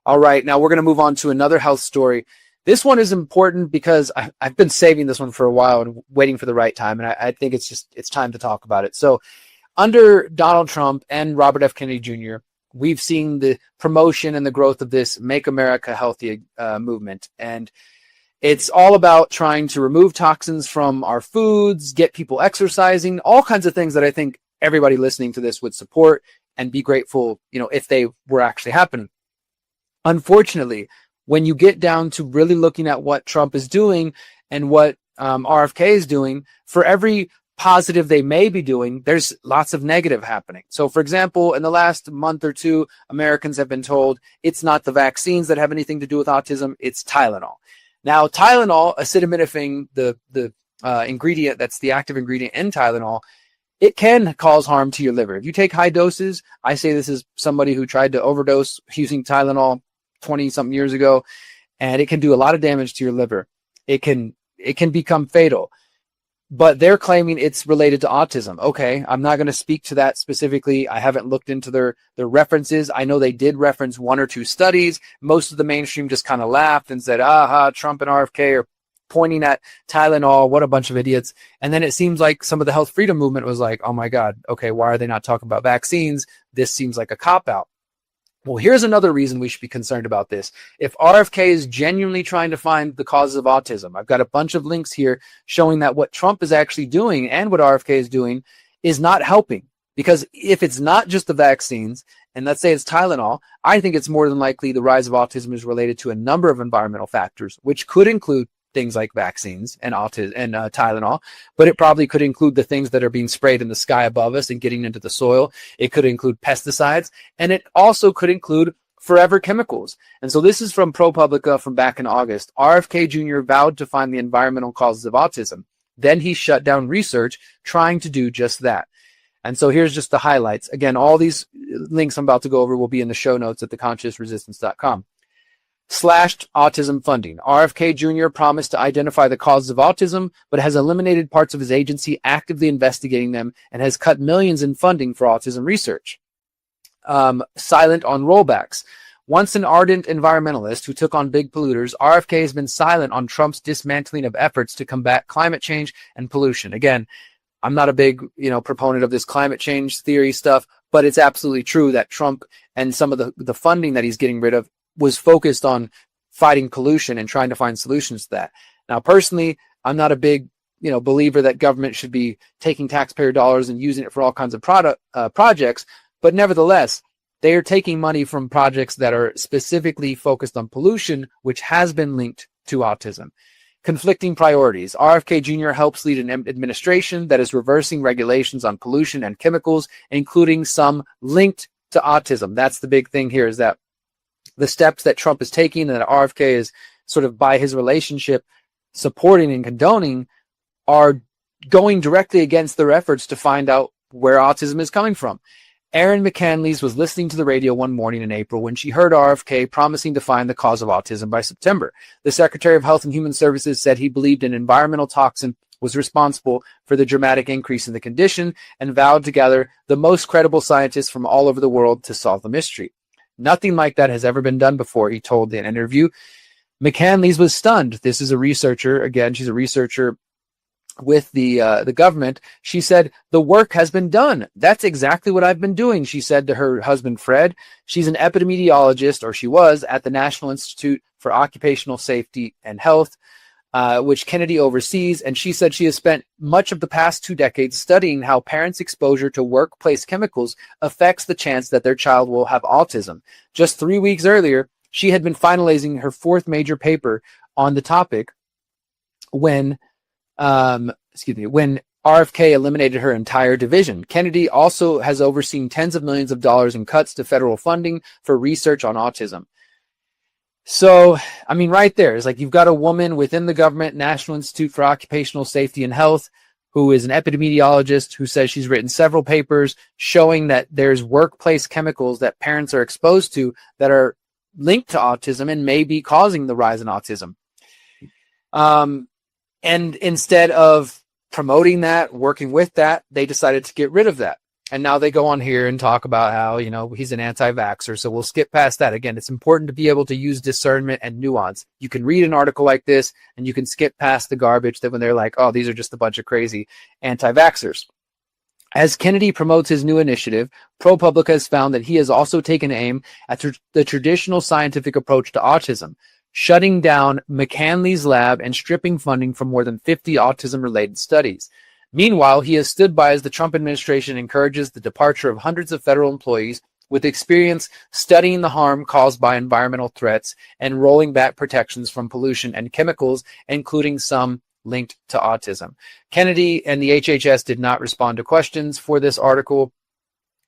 All right, now we're going to move on to another health story. This one is important because I've been saving this one for a while and waiting for the right time, and I think it's time to talk about it. So under Donald Trump and Robert F. Kennedy Jr., we've seen the promotion and the growth of this Make America Healthy movement. And it's all about trying to remove toxins from our foods, get people exercising, all kinds of things that I think everybody listening to this would support and be grateful, if they were actually happening. Unfortunately, when you get down to really looking at what Trump is doing and what RFK is doing, for every positive they may be doing, there's lots of negative happening. So, for example, in the last month or two, Americans have been told it's not the vaccines that have anything to do with autism, it's Tylenol. Now, Tylenol, acetaminophen, the ingredient that's the active ingredient in Tylenol, it can cause harm to your liver. If you take high doses, I say this is somebody who tried to overdose using Tylenol 20-something years ago, and it can do a lot of damage to your liver. It can become fatal. But they're claiming it's related to autism. Okay, I'm not going to speak to that specifically. I haven't looked into their references. I know they did reference one or two studies. Most of the mainstream just kind of laughed and said, Trump and RFK are pointing at Tylenol. What a bunch of idiots. And then it seems like some of the health freedom movement was like, oh my God, okay, why are they not talking about vaccines? This seems like a cop-out. Well, here's another reason we should be concerned about this. If RFK is genuinely trying to find the causes of autism, I've got a bunch of links here showing that what Trump is actually doing and what RFK is doing is not helping. Because if it's not just the vaccines, and let's say it's Tylenol, I think it's more than likely the rise of autism is related to a number of environmental factors, which could include things like vaccines and Tylenol, but it probably could include the things that are being sprayed in the sky above us and getting into the soil. It could include pesticides, and it also could include forever chemicals. And so this is from ProPublica from back in August. RFK Jr. vowed to find the environmental causes of autism. Then he shut down research trying to do just that. And so here's just the highlights. Again, all these links I'm about to go over will be in the show notes at theconsciousresistance.com. Slashed autism funding. RFK Jr. promised to identify the causes of autism, but has eliminated parts of his agency actively investigating them and has cut millions in funding for autism research. Silent on rollbacks. Once an ardent environmentalist who took on big polluters, RFK has been silent on Trump's dismantling of efforts to combat climate change and pollution. Again, I'm not a big, proponent of this climate change theory stuff, but it's absolutely true that Trump and some of the funding that he's getting rid of was focused on fighting pollution and trying to find solutions to that. Now, personally, I'm not a big, believer that government should be taking taxpayer dollars and using it for all kinds of projects. But nevertheless, they are taking money from projects that are specifically focused on pollution, which has been linked to autism. Conflicting priorities. RFK Jr. helps lead an administration that is reversing regulations on pollution and chemicals, including some linked to autism. That's the big thing here, is that the steps that Trump is taking and that RFK is sort of by his relationship supporting and condoning are going directly against their efforts to find out where autism is coming from. Erin McCanless was listening to the radio one morning in April when she heard RFK promising to find the cause of autism by September. The Secretary of Health and Human Services said he believed an environmental toxin was responsible for the dramatic increase in the condition and vowed to gather the most credible scientists from all over the world to solve the mystery. Nothing like that has ever been done before, he told in an interview. McCanless was stunned. This is a researcher. Again, she's a researcher with the government. She said, the work has been done. That's exactly what I've been doing, she said to her husband, Fred. She's an epidemiologist, or she was, at the National Institute for Occupational Safety and Health, which Kennedy oversees. And she said she has spent much of the past 2 decades studying how parents' exposure to workplace chemicals affects the chance that their child will have autism. Just 3 weeks earlier, she had been finalizing her 4th major paper on the topic when RFK eliminated her entire division. Kennedy also has overseen tens of millions of dollars in cuts to federal funding for research on autism. So, right there is like, you've got a woman within the government, National Institute for Occupational Safety and Health, who is an epidemiologist, who says she's written several papers showing that there's workplace chemicals that parents are exposed to that are linked to autism and may be causing the rise in autism. And instead of promoting that, working with that, they decided to get rid of that. And now they go on here and talk about how, he's an anti-vaxxer. So we'll skip past that. Again, it's important to be able to use discernment and nuance. You can read an article like this and you can skip past the garbage that when they're like, oh, these are just a bunch of crazy anti-vaxxers. As Kennedy promotes his new initiative, ProPublica has found that he has also taken aim at the traditional scientific approach to autism, shutting down McCanley's lab and stripping funding from more than 50 autism-related studies. Meanwhile, he has stood by as the Trump administration encourages the departure of hundreds of federal employees with experience studying the harm caused by environmental threats and rolling back protections from pollution and chemicals, including some linked to autism. Kennedy and the HHS did not respond to questions for this article.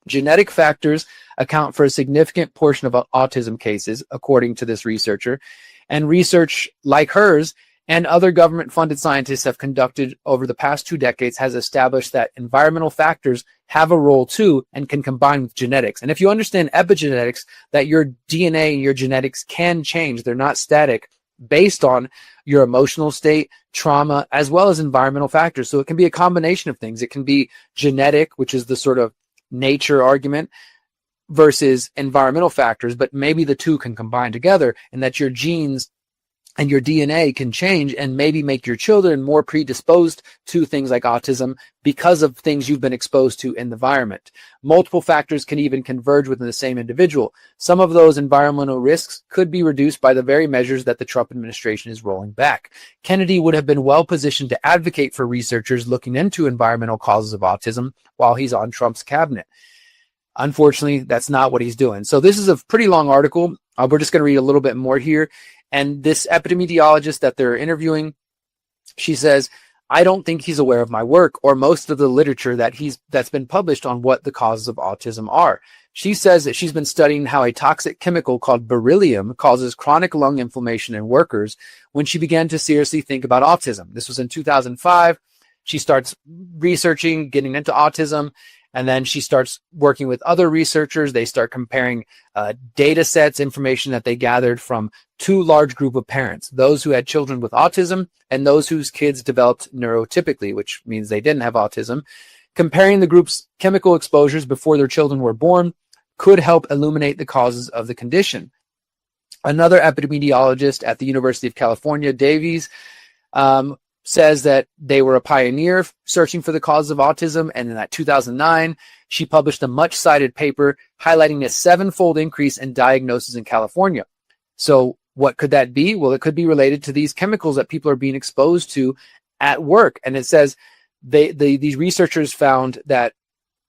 Genetic factors account for a significant portion of autism cases, according to this researcher, and research like hers and other government-funded scientists have conducted over the past 2 decades has established that environmental factors have a role too and can combine with genetics. And if you understand epigenetics, that your DNA and your genetics can change, they're not static, based on your emotional state, trauma, as well as environmental factors. So it can be a combination of things. It can be genetic, which is the sort of nature argument, versus environmental factors, but maybe the two can combine together, and that your genes and your DNA can change and maybe make your children more predisposed to things like autism because of things you've been exposed to in the environment. Multiple factors can even converge within the same individual. Some of those environmental risks could be reduced by the very measures that the Trump administration is rolling back. Kennedy would have been well positioned to advocate for researchers looking into environmental causes of autism while he's on Trump's cabinet. Unfortunately, that's not what he's doing. So this is a pretty long article. We're just going to read a little bit more here. And this epidemiologist that they're interviewing, she says, I don't think he's aware of my work or most of the literature that's been published on what the causes of autism are. She says that she's been studying how a toxic chemical called beryllium causes chronic lung inflammation in workers when she began to seriously think about autism. This was in 2005. She starts researching, getting into autism. And then she starts working with other researchers. They start comparing data sets, information that they gathered from 2 large group of parents, those who had children with autism and those whose kids developed neurotypically, which means they didn't have autism. Comparing the group's chemical exposures before their children were born could help illuminate the causes of the condition. Another epidemiologist at the University of California, Davies, says that they were a pioneer searching for the causes of autism, and in that 2009, she published a much-cited paper highlighting a 7-fold increase in diagnosis in California. So what could that be? Well, it could be related to these chemicals that people are being exposed to at work. And it says these researchers found that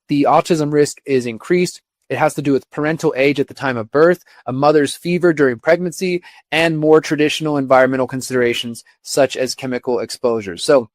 the autism risk is increased. It has to do with parental age at the time of birth, a mother's fever during pregnancy, and more traditional environmental considerations such as chemical exposures. So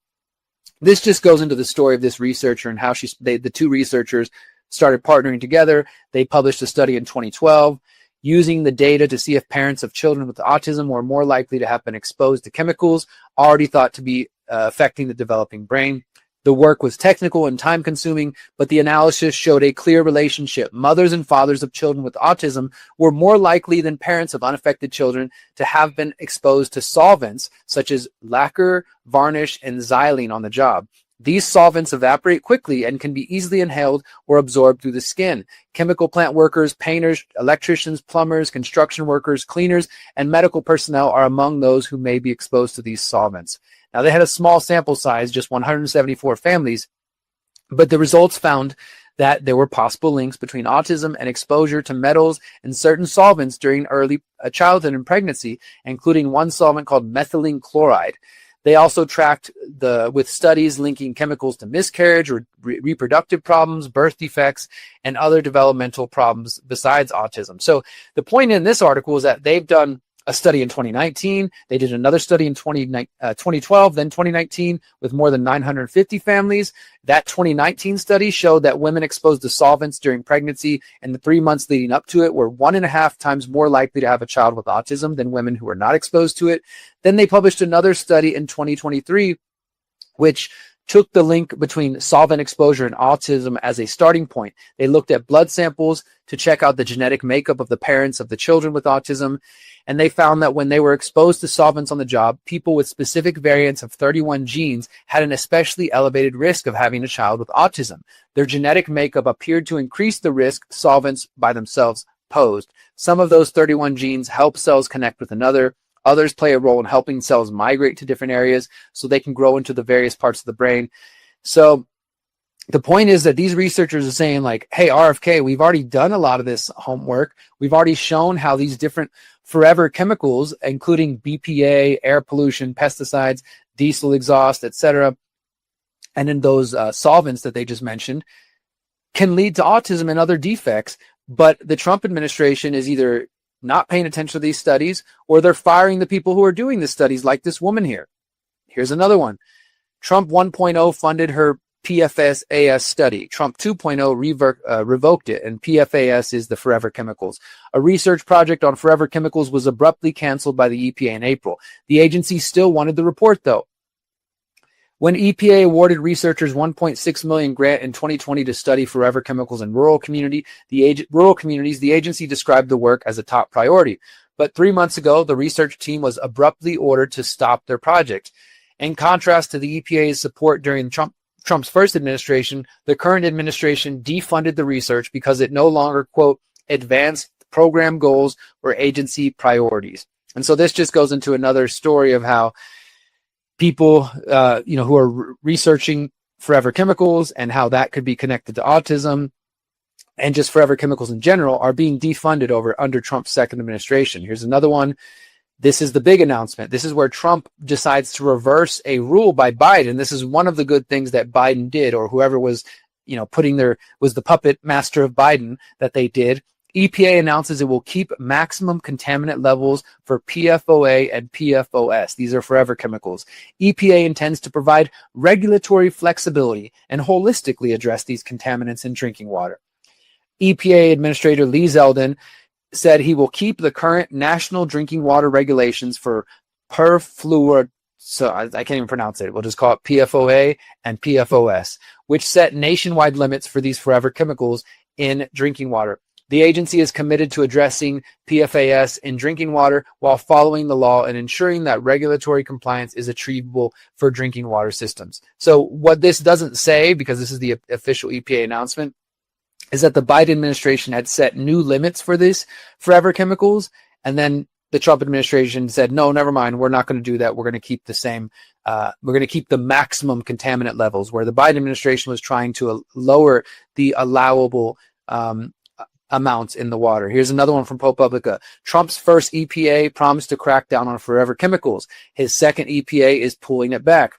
this just goes into the story of this researcher and how the 2 researchers started partnering together. They published a study in 2012 using the data to see if parents of children with autism were more likely to have been exposed to chemicals already thought to be affecting the developing brain. The work was technical and time-consuming, but the analysis showed a clear relationship. Mothers and fathers of children with autism were more likely than parents of unaffected children to have been exposed to solvents such as lacquer, varnish, and xylene on the job. These solvents evaporate quickly and can be easily inhaled or absorbed through the skin. Chemical plant workers, painters, electricians, plumbers, construction workers, cleaners, and medical personnel are among those who may be exposed to these solvents. Now, they had a small sample size, just 174 families, but the results found that there were possible links between autism and exposure to metals and certain solvents during early childhood and pregnancy, including one solvent called methylene chloride. They also tracked with studies linking chemicals to miscarriage or reproductive problems, birth defects, and other developmental problems besides autism. So the point in this article is that they've done a study in 2019. They did another study in 2012, then 2019 with more than 950 families. That 2019 study showed that women exposed to solvents during pregnancy and the 3 months leading up to it were 1.5 times more likely to have a child with autism than women who were not exposed to it. Then they published another study in 2023, which took the link between solvent exposure and autism as a starting point. They looked at blood samples to check out the genetic makeup of the parents of the children with autism. And they found that when they were exposed to solvents on the job, people with specific variants of 31 genes had an especially elevated risk of having a child with autism. Their genetic makeup appeared to increase the risk solvents by themselves posed. Some of those 31 genes help cells connect with another. Others play a role in helping cells migrate to different areas so they can grow into the various parts of the brain. So the point is that these researchers are saying like, hey, RFK, we've already done a lot of this homework. We've already shown how these different forever chemicals, including BPA, air pollution, pesticides, diesel exhaust, etc., and in those solvents that they just mentioned, can lead to autism and other defects. But the Trump administration is either not paying attention to these studies, or they're firing the people who are doing the studies, like this woman here. Here's another one. Trump 1.0 funded her PFAS study. Trump 2.0 revoked it, and PFAS is the forever chemicals. A research project on forever chemicals was abruptly canceled by the EPA in April. The agency still wanted the report, though. When EPA awarded researchers $1.6 million grant in 2020 to study forever chemicals in rural communities, the agency described the work as a top priority. But 3 months ago, the research team was abruptly ordered to stop their project. In contrast to the EPA's support during Trump's first administration, the current administration defunded the research because it no longer, quote, advanced program goals or agency priorities. And so this just goes into another story of how people, who are researching forever chemicals and how that could be connected to autism and just forever chemicals in general are being defunded under Trump's second administration. Here's another one. This is the big announcement. This is where Trump decides to reverse a rule by Biden. This is one of the good things that Biden did, or whoever was, was the puppet master of Biden that they did. EPA announces it will keep maximum contaminant levels for PFOA and PFOS. These are forever chemicals. EPA intends to provide regulatory flexibility and holistically address these contaminants in drinking water. EPA Administrator Lee Zeldin said he will keep the current national drinking water regulations for perfluoride, so I can't even pronounce it. We'll just call it PFOA and PFOS, which set nationwide limits for these forever chemicals in drinking water. The agency is committed to addressing PFAS in drinking water while following the law and ensuring that regulatory compliance is achievable for drinking water systems. So what this doesn't say, because this is the official EPA announcement, is that the Biden administration had set new limits for this forever chemicals, and then the Trump administration said, no, never mind, we're not going to do that. We're going to keep the same, we're going to keep the maximum contaminant levels, where the Biden administration was trying to lower the allowable amounts in the water. Here's another one from ProPublica. Trump's first EPA promised to crack down on forever chemicals. His second EPA is pulling it back.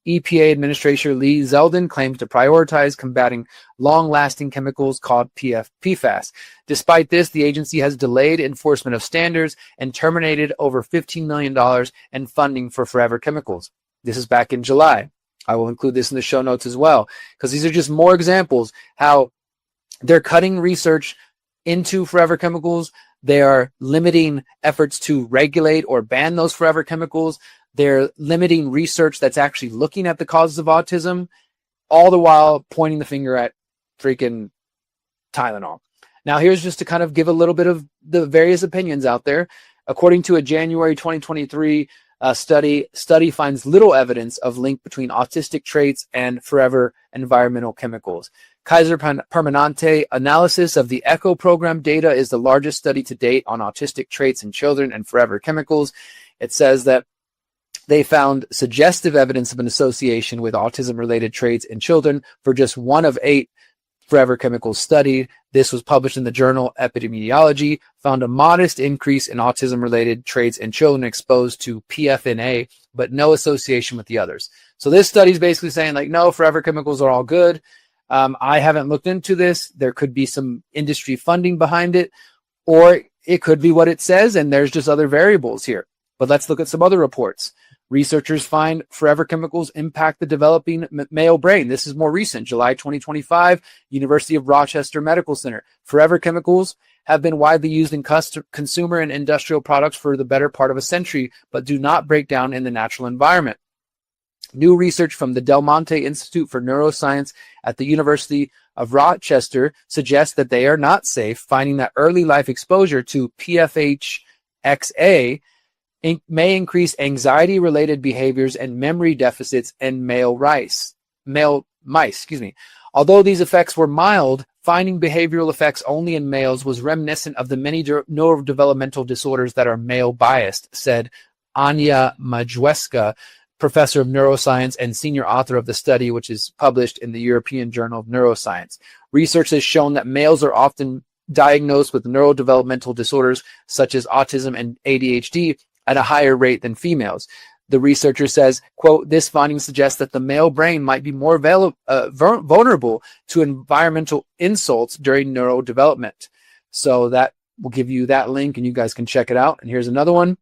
EPA Administrator Lee Zeldin claims to prioritize combating long-lasting chemicals called PFAS. Despite this, the agency has delayed enforcement of standards and terminated over $15 million in funding for forever chemicals. This is back in July. I will include this in the show notes as well, because these are just more examples how they're cutting research into forever chemicals. They are limiting efforts to regulate or ban those forever chemicals. They're limiting research that's actually looking at the causes of autism, all the while pointing the finger at freaking Tylenol. Now, here's just to kind of give a little bit of the various opinions out there. According to a January 2023 study finds little evidence of link between autistic traits and forever environmental chemicals. Kaiser Permanente analysis of the ECHO program data is the largest study to date on autistic traits in children and forever chemicals. It says that they found suggestive evidence of an association with autism-related traits in children for just 1 of 8 forever chemicals studied. This was published in the journal Epidemiology, found a modest increase in autism-related traits in children exposed to PFNA, but no association with the others. So this study is basically saying, like, no, forever chemicals are all good. I haven't looked into this. There could be some industry funding behind it, or it could be what it says, and there's just other variables here. But let's look at some other reports. Researchers find forever chemicals impact the developing male brain. This is more recent, July 2025, University of Rochester Medical Center. Forever chemicals have been widely used in consumer and industrial products for the better part of a century, but do not break down in the natural environment. New research from the Del Monte Institute for Neuroscience at the University of Rochester suggests that they are not safe, finding that early life exposure to PFHXA may increase anxiety-related behaviors and memory deficits in male mice. Although these effects were mild, finding behavioral effects only in males was reminiscent of the many neurodevelopmental disorders that are male-biased, said Anya Majewska, professor of neuroscience and senior author of the study, which is published in the European Journal of Neuroscience. Research has shown that males are often diagnosed with neurodevelopmental disorders such as autism and ADHD at a higher rate than females. The researcher says, quote, this finding suggests that the male brain might be more vulnerable to environmental insults during neurodevelopment. So that will give you that link and you guys can check it out. And here's another one.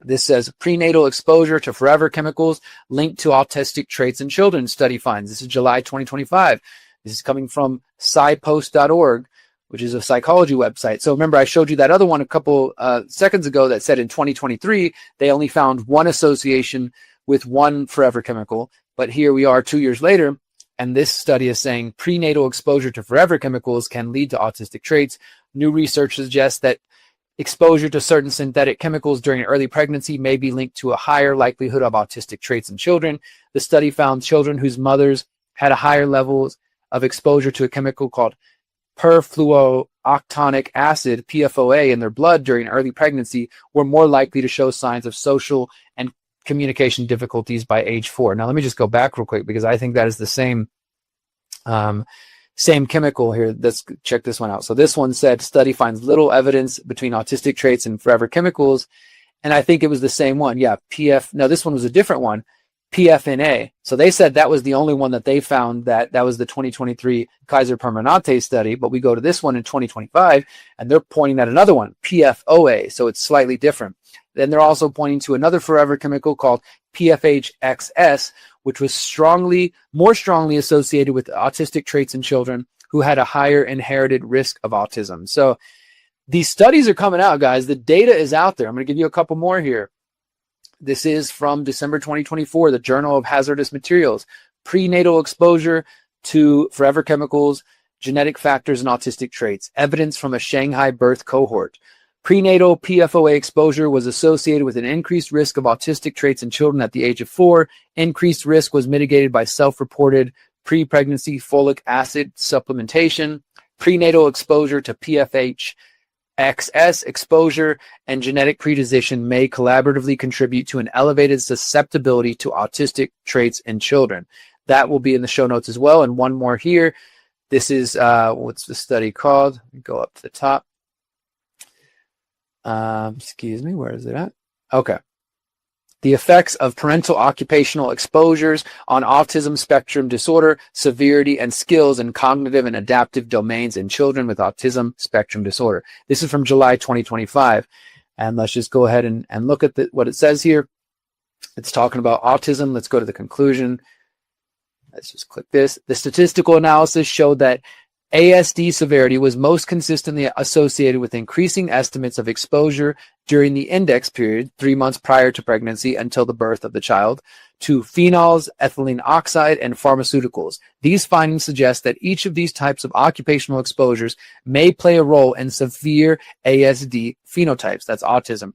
This says prenatal exposure to forever chemicals linked to autistic traits in children, study finds. This is July 2025. This is coming from scipost.org, which is a psychology website. So remember, I showed you that other one a couple seconds ago that said in 2023, they only found one association with one forever chemical. But here we are 2 years later, and this study is saying prenatal exposure to forever chemicals can lead to autistic traits. New research suggests that exposure to certain synthetic chemicals during early pregnancy may be linked to a higher likelihood of autistic traits in children. The study found children whose mothers had a higher levels of exposure to a chemical called perfluorooctanoic acid, PFOA, in their blood during early pregnancy were more likely to show signs of social and communication difficulties by age 4. Now, let me just go back real quick because I think that is the same chemical here. Let's check this one out. So this one said study finds little evidence between autistic traits and forever chemicals. And I think it was the same one. Yeah, no, this one was a different one. PFNA. So they said that was the only one that they found that was the 2023 Kaiser Permanente study. But we go to this one in 2025 and they're pointing at another one, PFOA. So it's slightly different. Then they're also pointing to another forever chemical called PFHXS, which was more strongly associated with autistic traits in children who had a higher inherited risk of autism. So these studies are coming out, guys. The data is out there. I'm going to give you a couple more here. This is from December 2024, the Journal of Hazardous Materials, prenatal exposure to forever chemicals, genetic factors, and autistic traits, evidence from a Shanghai birth cohort. Prenatal PFOA exposure was associated with an increased risk of autistic traits in children at the age of 4. Increased risk was mitigated by self-reported pre-pregnancy folic acid supplementation. Prenatal exposure to PFHXS exposure and genetic predisposition may collaboratively contribute to an elevated susceptibility to autistic traits in children. That will be in the show notes as well. And one more here. This is, what's the study called? Go up to the top. Excuse me, where is it at? Okay. The effects of parental occupational exposures on autism spectrum disorder, severity, and skills in cognitive and adaptive domains in children with autism spectrum disorder. This is from July 2025. And let's just go ahead and look at what it says here. It's talking about autism. Let's go to the conclusion. Let's just click this. The statistical analysis showed that ASD severity was most consistently associated with increasing estimates of exposure during the index period, 3 months prior to pregnancy until the birth of the child, to phenols, ethylene oxide, and pharmaceuticals. These findings suggest that each of these types of occupational exposures may play a role in severe ASD phenotypes, that's autism.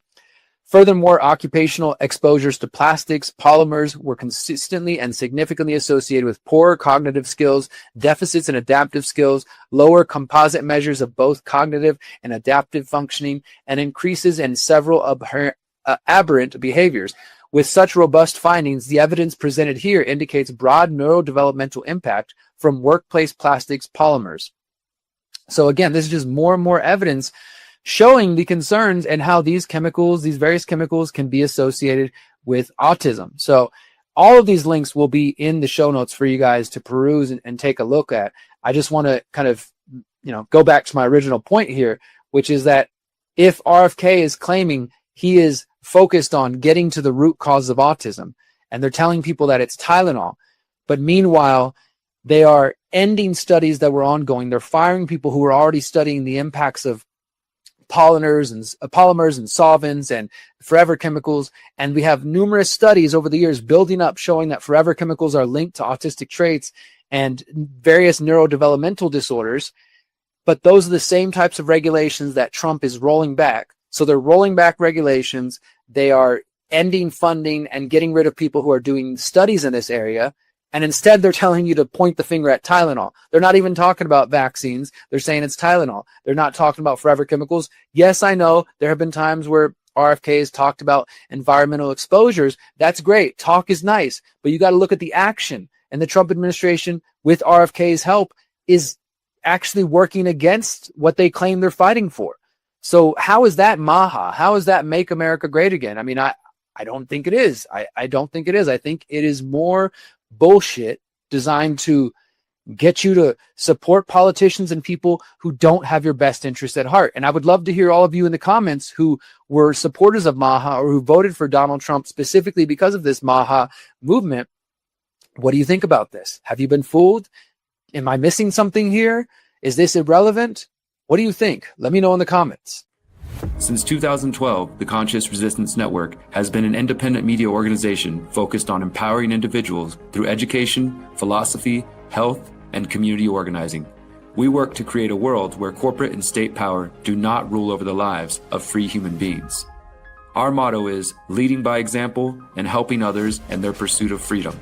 Furthermore, occupational exposures to plastics, polymers were consistently and significantly associated with poorer cognitive skills, deficits in adaptive skills, lower composite measures of both cognitive and adaptive functioning, and increases in several aberrant behaviors. With such robust findings, the evidence presented here indicates broad neurodevelopmental impact from workplace plastics polymers. So again, this is just more and more evidence showing the concerns and how these various chemicals can be associated with autism. So all of these links will be in the show notes for you guys to peruse and take a look at. I just want to kind of, go back to my original point here, which is that if RFK is claiming he is focused on getting to the root cause of autism, and they're telling people that it's Tylenol, but meanwhile, they are ending studies that were ongoing. They're firing people who were already studying the impacts of polymers and solvents and forever chemicals. And we have numerous studies over the years building up showing that forever chemicals are linked to autistic traits and various neurodevelopmental disorders. But those are the same types of regulations that Trump is rolling back. So they're rolling back regulations. They are ending funding and getting rid of people who are doing studies in this area. And instead, they're telling you to point the finger at Tylenol. They're not even talking about vaccines. They're saying it's Tylenol. They're not talking about forever chemicals. Yes, I know there have been times where RFK has talked about environmental exposures. That's great. Talk is nice. But you got to look at the action. And the Trump administration, with RFK's help, is actually working against what they claim they're fighting for. So how is that MAHA? How is that Make America Great Again? I mean, I don't think it is. I don't think it is. I think it is more bullshit designed to get you to support politicians and people who don't have your best interest at heart. And I would love to hear all of you in the comments who were supporters of MAHA or who voted for Donald Trump specifically because of this MAHA movement. What do you think about this? Have you been fooled? Am I missing something here? Is this irrelevant? What do you think? Let me know in the comments. Since 2012, the Conscious Resistance Network has been an independent media organization focused on empowering individuals through education, philosophy, health, and community organizing. We work to create a world where corporate and state power do not rule over the lives of free human beings. Our motto is leading by example and helping others in their pursuit of freedom.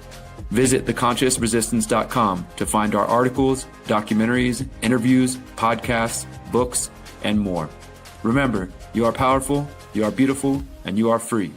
Visit theconsciousresistance.com to find our articles, documentaries, interviews, podcasts, books, and more. Remember, you are powerful, you are beautiful, and you are free.